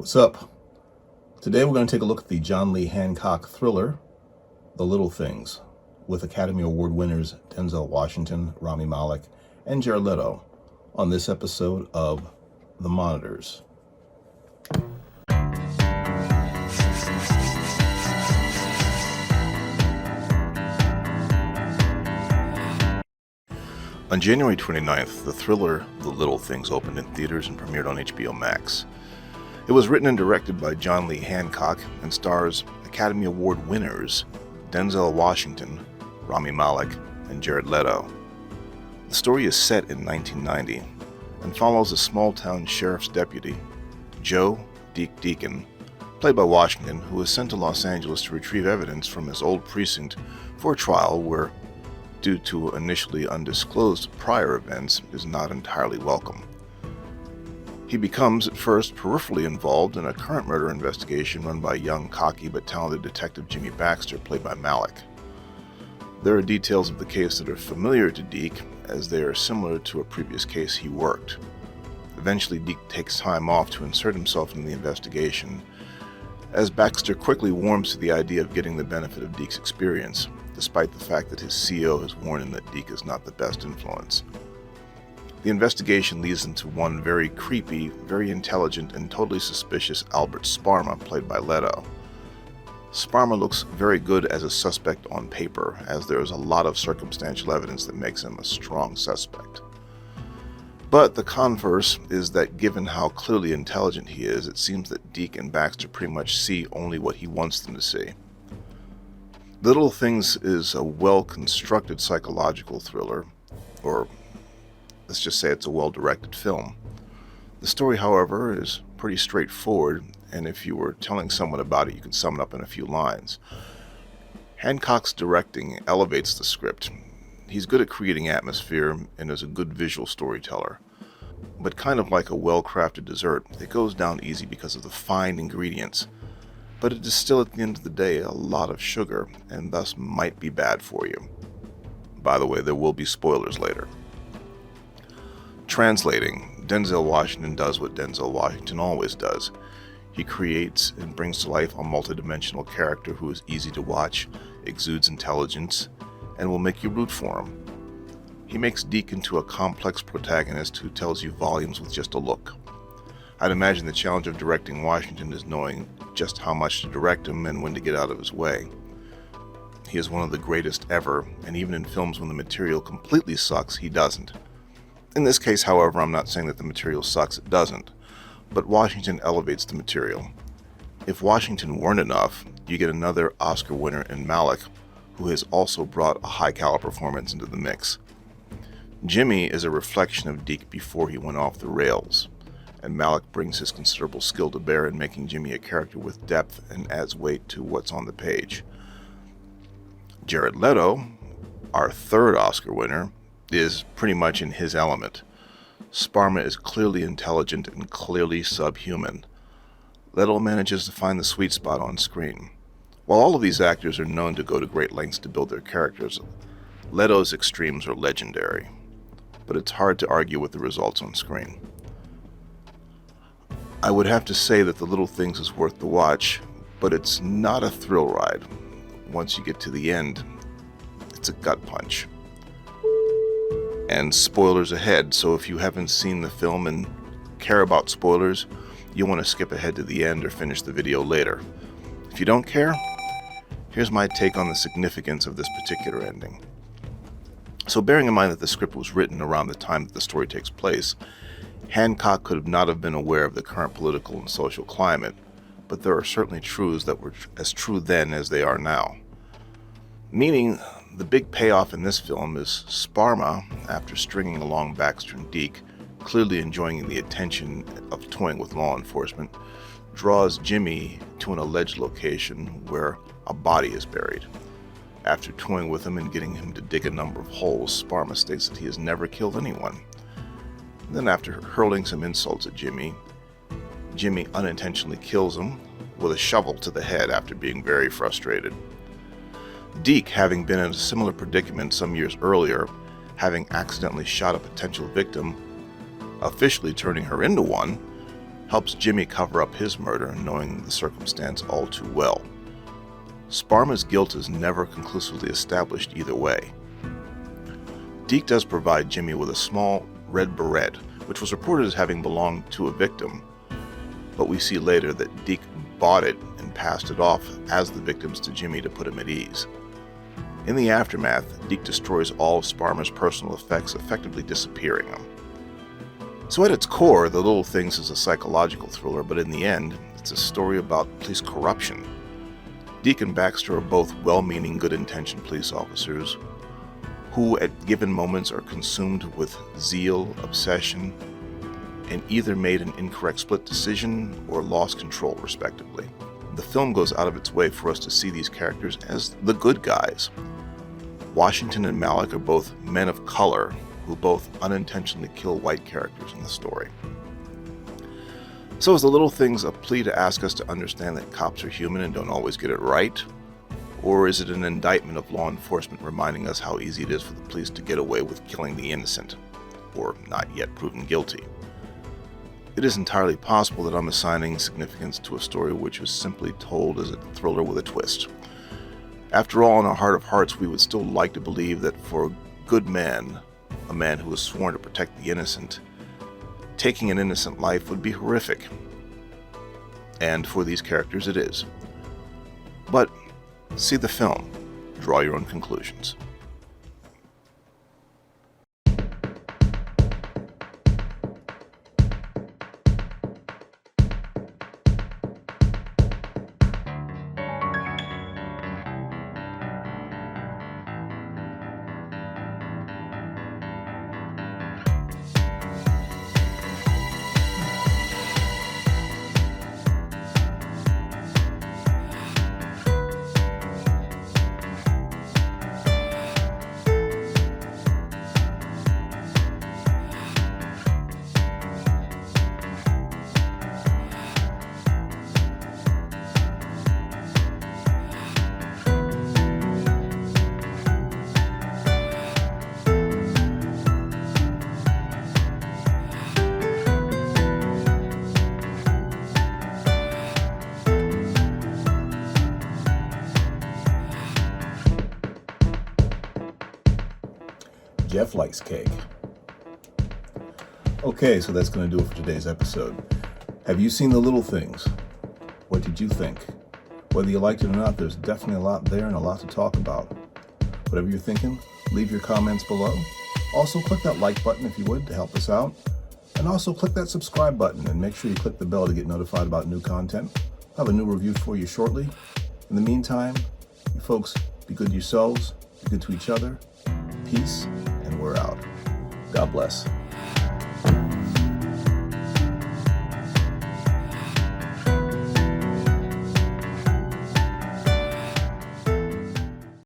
What's up? Today we're going to take a look at the John Lee Hancock thriller, The Little Things, with Academy Award winners Denzel Washington, Rami Malek, and Jared Leto on this episode of The Monitors. On January 29th, the thriller The Little Things opened in theaters and premiered on HBO Max. It was written and directed by John Lee Hancock and stars Academy Award winners Denzel Washington, Rami Malek, and Jared Leto. The story is set in 1990 and follows a small-town sheriff's deputy, Joe Deke Deacon, played by Washington, who is sent to Los Angeles to retrieve evidence from his old precinct for a trial where, due to initially undisclosed prior events, is not entirely welcome. He becomes, at first, peripherally involved in a current murder investigation run by young, cocky, but talented detective Jimmy Baxter, played by Malek. There are details of the case that are familiar to Deke, as they are similar to a previous case he worked. Eventually, Deke takes time off to insert himself in the investigation, as Baxter quickly warms to the idea of getting the benefit of Deke's experience, despite the fact that his CO has warned him that Deke is not the best influence. The investigation leads into one very creepy, very intelligent, and totally suspicious Albert Sparma, played by Leto. Sparma looks very good as a suspect on paper, as there is a lot of circumstantial evidence that makes him a strong suspect. But the converse is that given how clearly intelligent he is, it seems that Deke and Baxter pretty much see only what he wants them to see. Little Things is a well-constructed psychological thriller, or let's just say it's a well-directed film. The story, however, is pretty straightforward, and if you were telling someone about it, you can sum it up in a few lines. Hancock's directing elevates the script. He's good at creating atmosphere and is a good visual storyteller. But kind of like a well-crafted dessert, it goes down easy because of the fine ingredients. But it is still, at the end of the day, a lot of sugar, and thus might be bad for you. By the way, there will be spoilers later. Translating, Denzel Washington does what Denzel Washington always does. He creates and brings to life a multidimensional character who is easy to watch, exudes intelligence, and will make you root for him. He makes Deke into a complex protagonist who tells you volumes with just a look. I'd imagine the challenge of directing Washington is knowing just how much to direct him and when to get out of his way. He is one of the greatest ever, and even in films when the material completely sucks, he doesn't. In this case, however, I'm not saying that the material sucks, it doesn't, but Washington elevates the material. If Washington weren't enough, you get another Oscar winner in Malek, who has also brought a high-caliber performance into the mix. Jimmy is a reflection of Deke before he went off the rails, and Malek brings his considerable skill to bear in making Jimmy a character with depth and adds weight to what's on the page. Jared Leto, our third Oscar winner, is pretty much in his element. Sparma is clearly intelligent and clearly subhuman. Leto manages to find the sweet spot on screen. While all of these actors are known to go to great lengths to build their characters, Leto's extremes are legendary, but it's hard to argue with the results on screen. I would have to say that The Little Things is worth the watch, but it's not a thrill ride. Once you get to the end, it's a gut punch. And spoilers ahead, so if you haven't seen the film and care about spoilers, you'll want to skip ahead to the end or finish the video later. If you don't care, here's my take on the significance of this particular ending. So bearing in mind that the script was written around the time that the story takes place, Hancock could not have been aware of the current political and social climate, but there are certainly truths that were as true then as they are now. Meaning, the big payoff in this film is Sparma, after stringing along Baxter and Deke, clearly enjoying the attention of toying with law enforcement, draws Jimmy to an alleged location where a body is buried. After toying with him and getting him to dig a number of holes, Sparma states that he has never killed anyone. Then after hurling some insults at Jimmy unintentionally kills him with a shovel to the head after being very frustrated. Deke, having been in a similar predicament some years earlier, having accidentally shot a potential victim, officially turning her into one, helps Jimmy cover up his murder, knowing the circumstance all too well. Sparma's guilt is never conclusively established either way. Deke does provide Jimmy with a small red beret, which was reported as having belonged to a victim, but we see later that Deke bought it and passed it off as the victim's to Jimmy to put him at ease. In the aftermath, Deke destroys all of Sparma's personal effects, effectively disappearing them. So at its core, The Little Things is a psychological thriller, but in the end, it's a story about police corruption. Deke and Baxter are both well-meaning, good-intentioned police officers who at given moments are consumed with zeal, obsession, and either made an incorrect split decision or lost control, respectively. The film goes out of its way for us to see these characters as the good guys. Washington and Malek are both men of color who both unintentionally kill white characters in the story. So is The Little Things a plea to ask us to understand that cops are human and don't always get it right? Or is it an indictment of law enforcement reminding us how easy it is for the police to get away with killing the innocent, or not yet proven guilty? It is entirely possible that I'm assigning significance to a story which was simply told as a thriller with a twist. After all, in our heart of hearts, we would still like to believe that for a good man, a man who was sworn to protect the innocent, taking an innocent life would be horrific. And for these characters it is. But see the film, draw your own conclusions. Jeff likes cake. Okay, so that's going to do it for today's episode. Have you seen The Little Things? What did you think? Whether you liked it or not, there's definitely a lot there and a lot to talk about. Whatever you're thinking, leave your comments below. Also, click that like button if you would to help us out. And also click that subscribe button and make sure you click the bell to get notified about new content. I'll have a new review for you shortly. In the meantime, you folks, be good to yourselves, be good to each other. Peace, and we're out. God bless.